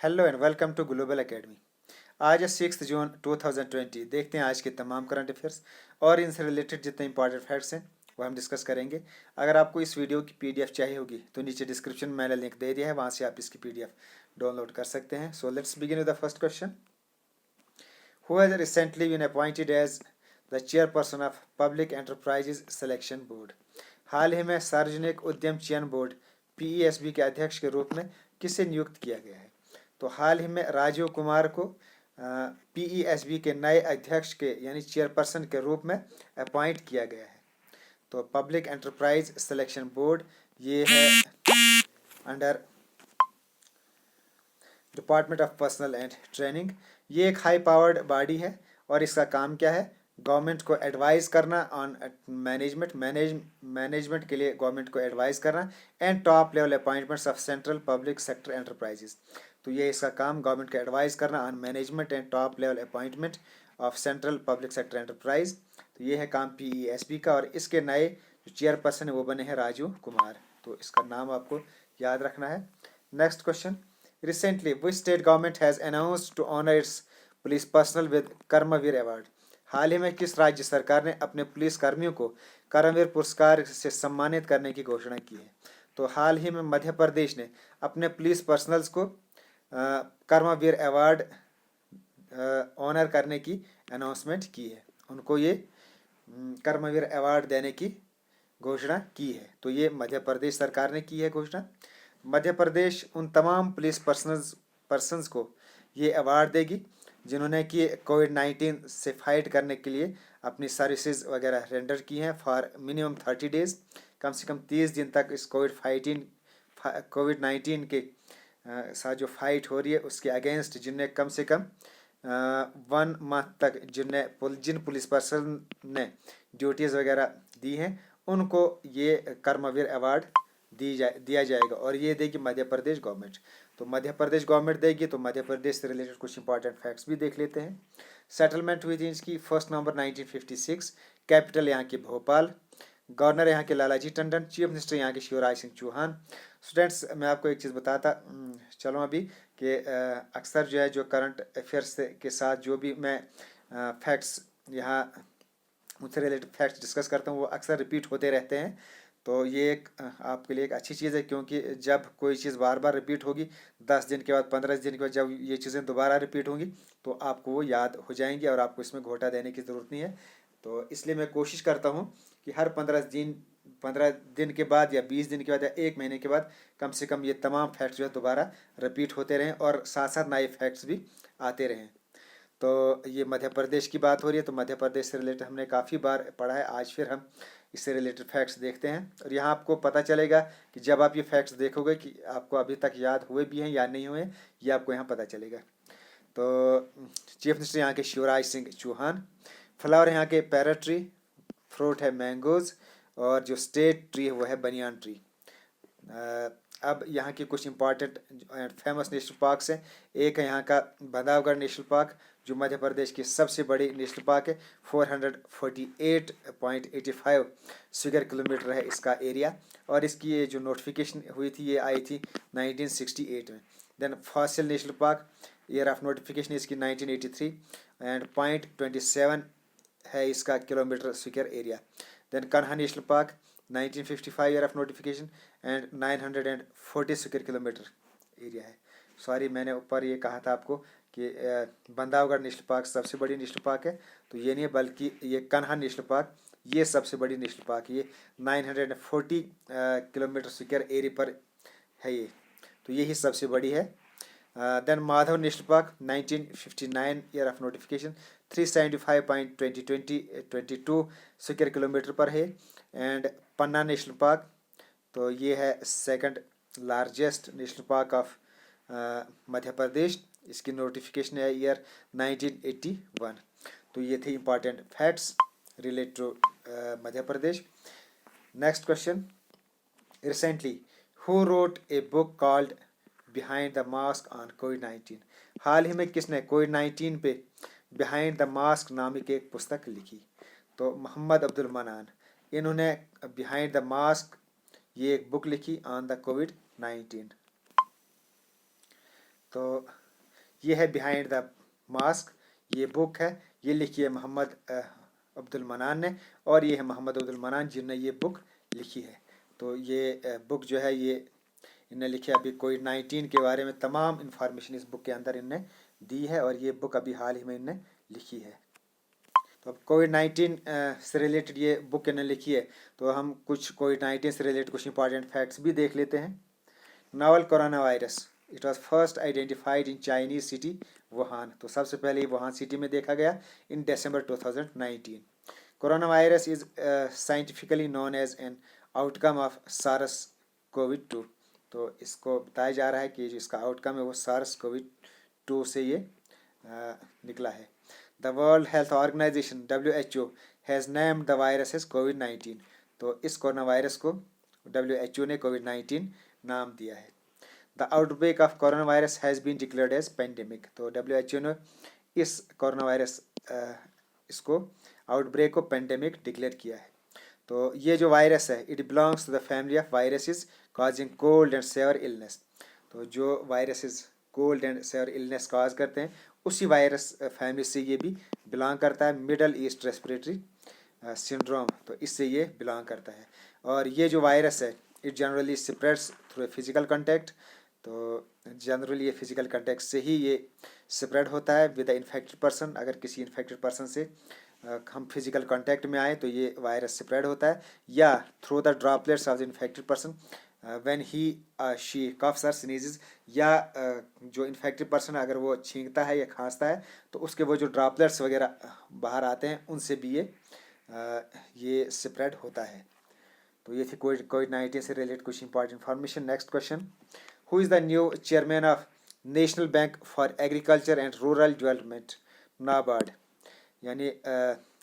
Hello and welcome to global academy. आज है 6 जून 2020। देखते हैं आज के तमाम करंट अफेयर्स और इनसे रिलेटेड जितने इंपॉर्टेंट फैक्ट्स हैं वो हम डिस्कस करेंगे। अगर आपको इस वीडियो की पीडीएफ चाहिए होगी तो नीचे डिस्क्रिप्शन में मैंने लिंक दे दिया है, वहाँ से आप इसकी पीडीएफ डाउनलोड कर सकते हैं। So let's begin with the first question. Who has recently been appointed as the chairperson of public enterprises selection board. हाल ही में सार्वजनिक उद्यम चयन बोर्ड पीईएसबी के अध्यक्ष के रूप में किसे नियुक्त किया गया है? तो हाल ही में राजीव कुमार को पीईएसबी के नए अध्यक्ष के यानी चेयरपर्सन के रूप में अपॉइंट किया गया है। तो पब्लिक एंटरप्राइज सिलेक्शन बोर्ड ये है under department of personal and training. ये एक हाई पावर्ड बॉडी है और इसका काम क्या है? गवर्नमेंट को एडवाइस करना ऑन मैनेजमेंट के लिए गवर्नमेंट को एडवाइस करना and top level appointments of central public sector enterprises. तो ये इसका काम गवर्नमेंट को एडवाइस करना on management and top level appointment of central public sector enterprise. तो ये है काम पीईएसबी का और इसके नए जो चेयरपर्सन है वो बने हैं राजीव कुमार। तो इसका नाम आपको याद रखना है। Next question. Recently, which state government has announced to honor its police personnel with Karmaveer award? हाल ही में किस राज्य सरकार ने अपने पुलिस कर्मियों को कर्मवीर पुरस्कार से सम्मानित करने की घोषणा की है? तो हाल ही में मध्य प्रदेश ने अपने पुलिस पर्सनल्स को कर्मवीर अवार्ड ऑनर करने की अनाउंसमेंट की है। उनको ये कर्मवीर अवार्ड देने की घोषणा की है। तो ये मध्य प्रदेश सरकार ने की है घोषणा। मध्य प्रदेश उन तमाम पुलिस पर्सन्स को ये अवार्ड देगी जिन्होंने कि कोविड-19 से फाइट करने के लिए अपनी सर्विसेज वगैरह रेंडर की हैं फॉर मिनिमम 30 डेज। कम से कम 30 दिन तक इस कोविड-19 के साथ जो फाइट हो रही है उसके अगेंस्ट जिनने कम से कम 1 मंथ तक जिन पुलिस पर्सन ने ड्यूटीज़ वगैरह दी हैं उनको ये कर्मवीर अवार्ड दिया जाएगा और ये देगी मध्य प्रदेश गवर्नमेंट। तो मध्य प्रदेश गवर्नमेंट देगी। तो मध्य प्रदेश से रिलेटेड कुछ इंपॉर्टेंट फैक्ट्स भी देख लेते हैं। सेटलमेंट हुई थी इसकी 1 नवंबर 1956। कैपिटल यहाँ की भोपाल। गवर्नर यहाँ के लालाजी टंडन। चीफ मिनिस्टर यहाँ के शिवराज सिंह चौहान। स्टूडेंट्स मैं आपको एक चीज़ बताता चलो अभी कि अक्सर जो है जो करंट अफेयर्स के साथ जो भी मैं फैक्ट्स यहाँ मुझसे रिलेटेड फैक्ट्स डिस्कस करता हूँ वो अक्सर रिपीट होते रहते हैं। तो ये एक आपके लिए एक अच्छी चीज़ है क्योंकि जब कोई चीज़ बार बार रिपीट होगी 10 दिन के बाद 15 दिन के बाद जब ये चीज़ें दोबारा रिपीट होंगी तो आपको वो याद हो जाएंगी और आपको इसमें घोटा देने की ज़रूरत नहीं है। तो इसलिए मैं कोशिश करता हूँ कि हर 15 दिन के बाद या 20 दिन के बाद या 1 महीने के बाद कम से कम ये तमाम फैक्ट्स जो है दोबारा रिपीट होते रहें और साथ साथ नए फैक्ट्स भी आते रहें। तो ये मध्य प्रदेश की बात हो रही है तो मध्य प्रदेश से रिलेटेड हमने काफ़ी बार पढ़ा है। आज फिर हम इससे रिलेटेड फैक्ट्स देखते हैं और यहाँ आपको पता चलेगा कि जब आप ये फैक्ट्स देखोगे कि आपको अभी तक याद हुए भी हैं या नहीं हुए ये आपको यहाँ पता चलेगा। तो चीफ मिनिस्टर यहाँ के शिवराज सिंह चौहान। फ्लावर यहाँ के पैरट ट्री। फ्रूट है मैंगोज और जो स्टेट ट्री है वो है बनियान ट्री। अब यहाँ की कुछ important and famous national parks हैं। एक है यहाँ का बंधवगढ़ नेशनल पार्क जो मध्य प्रदेश की सबसे बड़ी नेशनल पार्क है। 448.85 स्क्वायर किलोमीटर है इसका एरिया और इसकी ये जो नोटिफिकेशन हुई थी ये आई थी 1968 में। Then fossil national park year of notification इसकी 1983 एंड 0.27 है इसका kilometre square area. Then Kanha national park 1955 year of notification and 940 square kilometre area है। सॉरी मैंने ऊपर ये कहा था आपको कि बंधवगढ़ नेशनल पार्क सबसे बड़ी नेशनल पार्क है तो ये नहीं है बल्कि ये कान्हा नेशनल पार्क ये सबसे बड़ी नेशनल पार्क ये 940 किलोमीटर स्क्वायर एरिया पर है ये। तो यही सबसे बड़ी है। Then Madhav national park 1959 year of notification 375.22 square kilometre पर है। एंड पन्ना नेशनल पार्क तो ये है second largest national park of Madhya Pradesh. इसकी नोटिफिकेशन है ईयर 1981। तो ये थे important facts related to Madhya Pradesh. Next question. Recently who wrote a book called behind the mask on कोविड-19। हाल ही में किसने कोविड-19 पे बिहाइंड द मास्क नाम की एक पुस्तक लिखी? तो मोहम्मद अब्दुल मनान इन्होंने बिहाइंड द मास्क ये एक बुक लिखी ऑन द कोविड-19। तो ये है बिहाइंड द मास्क, ये बुक है, ये लिखी है मोहम्मद अब्दुल मनान ने, और ये है मोहम्मद अब्दुल मनान जिनने ये बुक लिखी है। तो ये बुक जो है ये इनने लिखी है अभी कोविड-19 के बारे में तमाम इंफॉर्मेशन इस बुक के अंदर इनने दी है, और ये बुक अभी हाल ही में इनने लिखी है। तो अब कोविड-19 से रिलेटेड ये बुक इन्होंने लिखी है, तो हम कुछ कोविड-19 से रिलेटेड कुछ इंपॉर्टेंट फैक्ट्स भी देख लेते हैं। Novel corona virus, it was first identified in Chinese city Wuhan, तो सबसे पहले वुहान सिटी में देखा गया in December 2019। Corona virus is scientifically known as an outcome of SARS COVID 2, तो इसको बताया जा रहा है कि जो इसका आउटकम है वो सार्स कोविड 2 से ये निकला है। The world health organisation WHO has named the virus as कोविड-19, तो इस कोरोना वायरस को WHO ने कोविड-19 नाम दिया है। The outbreak of corona virus has been declared as pandemic, तो WHO ने इस कोरोना वायरस इसको आउटब्रेक को पेंडेमिक डिक्लेयर किया है। तो ये जो वायरस है it belongs to the family of viruses causing cold and severe illness, तो जो viruses cold and severe illness cause करते हैं उसी वायरस फैमिली से ये भी बिलोंग करता है, मिडल ईस्ट रेस्पिरेटरी सिंड्रोम, तो इससे ये बिलोंग करता है। और ये जो वायरस है it generally spreads through physical contact, तो जनरली ये फिजिकल कांटेक्ट से ही ये स्प्रेड होता है विद द इन्फेक्टेड पर्सन। अगर किसी इन्फेक्टेड पर्सन से हम फिजिकल कांटेक्ट में आए तो ये वायरस स्प्रेड होता है, या through the droplets of the infected person when he she coughs और स्नीजेस, या जो इन्फेक्टेड पर्सन अगर वो छींकता है या खांसता है तो उसके वो जो ड्रॉपलेट्स वगैरह बाहर आते हैं उनसे भी ये स्प्रेड होता है। तो ये थी कोविड-19 से रिलेटेड कुछ important information. Next question, who is the new chairman of national bank for agriculture and rural development NABARD, यानी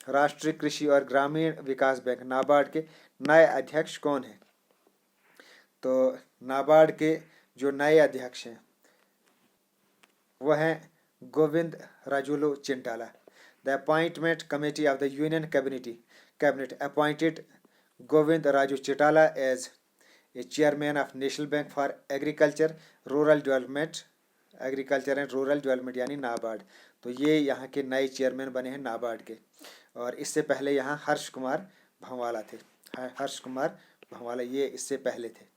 राष्ट्रीय कृषि और ग्रामीण विकास बैंक नाबार्ड के नए अध्यक्ष कौन हैं? तो नाबार्ड के जो नए अध्यक्ष हैं वह हैं Govind Rajulu Chintala. The appointment committee of the union cabinet appointed Govind Raju Chintala as a chairman of national bank for agriculture and rural development यानी नाबार्ड। तो ये यहाँ के नए चेयरमैन बने हैं नाबार्ड के, और इससे पहले यहाँ हर्ष कुमार भंवाला थे। हर्ष कुमार भंवाला ये इससे पहले थे।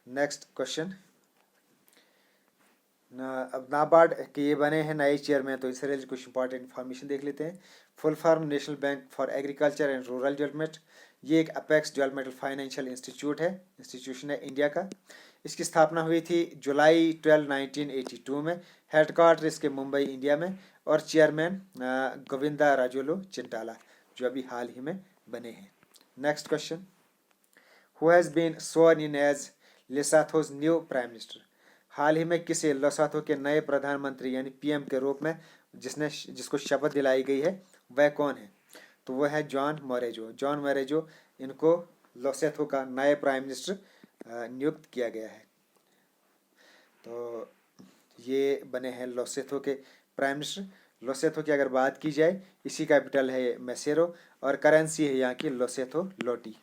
नेक्स्ट क्वेश्चन, अब नाबार्ड के ये बने हैं नए चेयरमैन, तो इससे रिलेटेड कुछ इंपॉर्टेंट इन्फॉर्मेशन देख लेते हैं। Full form national bank for agriculture and rural development, ये एक अपेक्स डेवलपमेंटल फाइनेंशियल इंस्टीट्यूशन है इंडिया का। इसकी स्थापना हुई थी जुलाई 12, 1982 में। हेडक्वार्टर इसके मुंबई इंडिया में, और चेयरमैन गोविंदा राजुलू चिंटाला जो अभी हाल ही में बने हैं। Next question, who has been sworn in as Lesotho's new prime minister, हाल ही में किसे लेसोथो के नए प्रधानमंत्री यानी PM के रूप में जिसको शपथ दिलाई गई है वह कौन है? तो वह है जॉन मोरेजो। इनको लेसोथो का नए प्राइम मिनिस्टर नियुक्त किया गया है। तो ये बने हैं लेसोथो के प्राइम मिनिस्टर। लेसोथो की अगर बात की जाए, इसी कैपिटल है मैसेरो, और करेंसी है यहाँ की लेसोथो लोटी।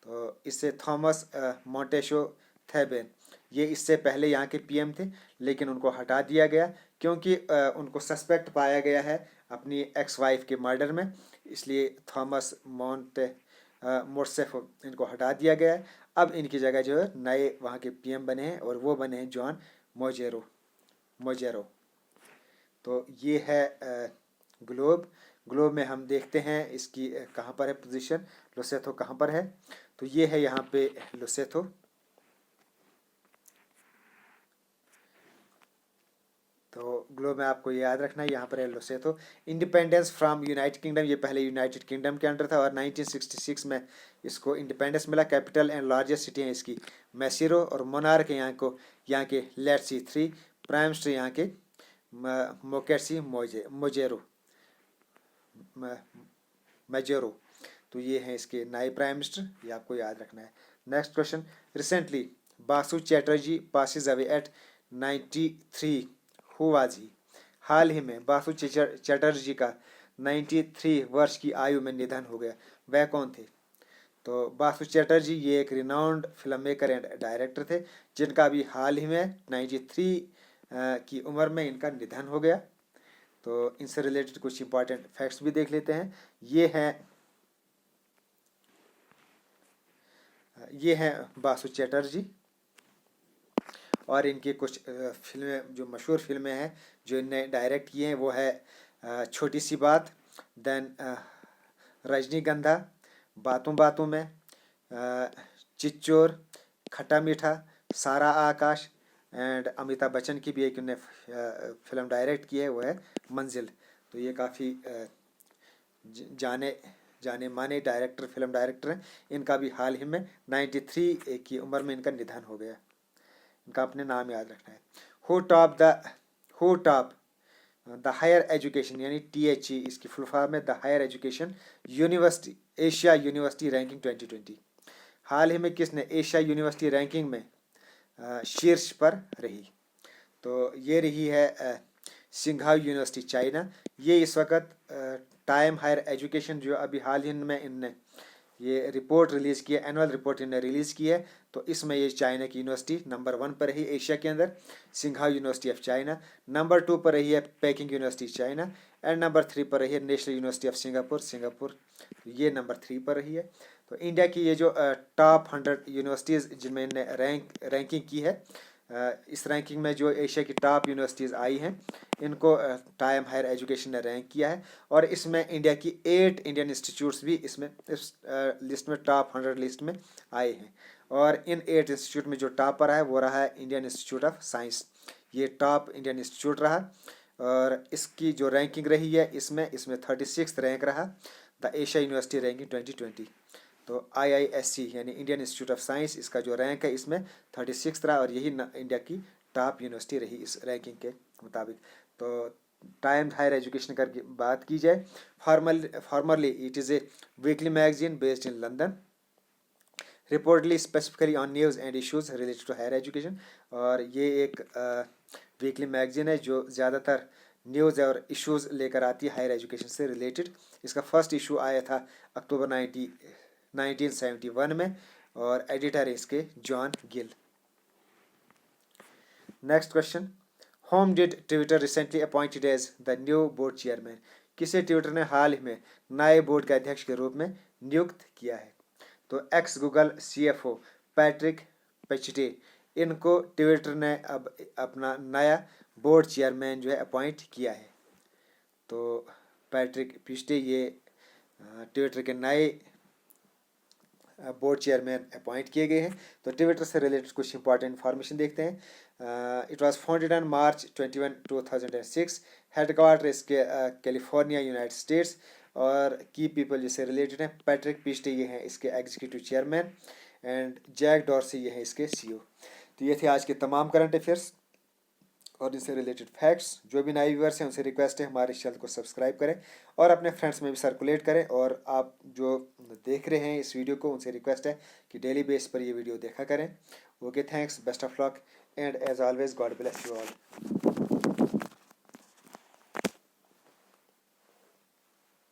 तो इससे थॉमस मोंटेशो थेबेन, ये इससे पहले यहाँ के PM थे, लेकिन उनको हटा दिया गया क्योंकि उनको सस्पेक्ट पाया गया है अपनी एक्स वाइफ के मर्डर में, इसलिए थॉमस मोर्सेफ इनको हटा दिया गया है। अब इनकी जगह जो है नए वहाँ के PM बने हैं, और वो बने हैं जॉन मोजेरो। तो ये है ग्लोब में हम देखते हैं इसकी कहाँ पर है पोजीशन, लेसोथो कहाँ पर है। तो ये है यहाँ पे लेसोथो। तो ग्लोब में आपको याद रखना है यहाँ पर है Lesotho. Independence from United kingdom, ये पहले यूनाइटेड किंगडम के अंडर था, और 1966 में इसको इंडिपेंडेंस मिला। कैपिटल एंड लार्जेस्ट सिटी है इसकी मैसेरो, और मोनार्क यहाँ के लेट्सी 3, प्राइम मिनिस्टर यहाँ के मोकेट्सी मेजेरो। तो ये हैं इसके नए प्राइम मिनिस्टर, ये आपको याद रखना है। Next question, recently Basu Chatterjee passes away at 93, who was he, हाल ही में बासु चैटर्जी का 93 वर्ष की आयु में निधन हो गया, वह कौन थे? तो बासु चैटर्जी ये एक renowned film maker and director थे, जिनका अभी हाल ही में 93 की उम्र में इनका निधन हो गया। तो इनसे रिलेटेड कुछ इंपॉर्टेंट फैक्ट्स भी देख लेते हैं। ये हैं बासु चैटर्जी, और इनकी कुछ फिल्में, जो मशहूर फिल्में हैं जो इनने डायरेक्ट किए हैं, वो है छोटी सी बात, देन रजनीगंधा, बातों बातों में, चिच्चोर, खट्टा मीठा, सारा आकाश, एंड अमिताभ बच्चन की भी एक उन्हें फिल्म डायरेक्ट की है, वो है मंजिल। तो ये काफ़ी जाने माने डायरेक्टर, फिल्म डायरेक्टर हैं। इनका भी हाल ही में 93 की उम्र में इनका निधन हो गया। इनका अपने नाम याद रखना है। Who top the higher education, यानी THE इसकी फुल फॉर्म है, the higher education university Asia university ranking 2020। हाल ही में किसने एशिया यूनिवर्सिटी रैंकिंग में शीर्ष पर रही? तो ये रही है सिंघाई यूनिवर्सिटी चाइना। ये इस वक्त टाइम हायर एजुकेशन जो अभी हाल ही में इनने ये रिपोर्ट रिलीज़ की है, एनुअल रिपोर्ट इन्हें रिलीज़ की है, तो इसमें ये चाइना की यूनिवर्सिटी नंबर 1 पर रही एशिया के अंदर, Shanghai university of China. Number 2 पर रही है packing university China, and number 3 पर रही है नेशनल यूनिवर्सिटी ऑफ सिंगापुर, ये नंबर 3 पर रही है। तो इंडिया की ये जो टॉप 100 यूनिवर्सिटीज़ जिनमें इनने रैंकिंग की है, इस रैंकिंग में जो एशिया की टॉप यूनिवर्सिटीज़ आई हैं, इनको टाइम हायर एजुकेशन ने रैंक किया है, और इसमें इंडिया की 8 इंडियन इंस्टीट्यूट्स भी इसमें इस लिस्ट में टॉप 100 लिस्ट में आए हैं। और इन 8 इंस्टीट्यूट में जो टॉप पर है वो रहा है इंडियन इंस्टीट्यूट ऑफ साइंस। ये टॉप इंडियन इंस्टीट्यूट रहा, और इसकी जो रैंकिंग रही है इसमें 36 रैंक रहा, द एशिया यूनिवर्सिटी रैंकिंग 2020। तो IISC यानी इंडियन इंस्टीट्यूट ऑफ साइंस, इसका जो रैंक है इसमें 36 रहा, और यही इंडिया की टॉप यूनिवर्सिटी रही इस रैंकिंग के मुताबिक। तो टाइम्स हायर एजुकेशन की बात की जाए, formerly it is a weekly magazine based in London, reportedly specifically on news and issues related to higher education. और ये एक वीकली मैगजीन है जो ज़्यादातर न्यूज़ और इश्यूज़ लेकर आती है हायर एजुकेशन से रिलेटेड। इसका फर्स्ट इशू आया था अक्टूबर 1971 में, और एडिटर है इसके John Gill. Next question, whom did Twitter recently appointed as the new board chairman? किसे ट्विटर ने हाल ही में नए बोर्ड के अध्यक्ष के रूप में नियुक्त किया है? तो एक्स गूगल CFO पैट्रिक पेचिटे, इनको ट्विटर ने अब अपना नया बोर्ड चेयरमैन जो है अपॉइंट किया है। तो पैट्रिक पेचिटे ये ट्विटर के नए बोर्ड चेयरमैन अपॉइंट किए गए हैं। तो ट्विटर से रिलेटेड कुछ इंपॉर्टेंट इन्फॉर्मेशन देखते हैं। It was founded on March 21, 2006। Headquarter इसके कैलिफोर्निया, यूनाइटेड स्टेट्स। और की पीपल जिससे रिलेटेड हैं, पैट्रिक पेचिटे ये हैं इसके executive chairman, and Jack Dorsey ये हैं इसके CEO। तो ये थे आज के तमाम करंट अफेयर्स और इनसे रिलेटेड फैक्ट्स। जो भी नए व्यूअर्स हैं उनसे रिक्वेस्ट है हमारे चैनल को सब्सक्राइब करें और अपने फ्रेंड्स में भी सर्कुलेट करें। और आप जो देख रहे हैं इस वीडियो को, उनसे रिक्वेस्ट है कि डेली बेस पर ये वीडियो देखा करें। Okay, thanks, best of luck, and as always God bless you all.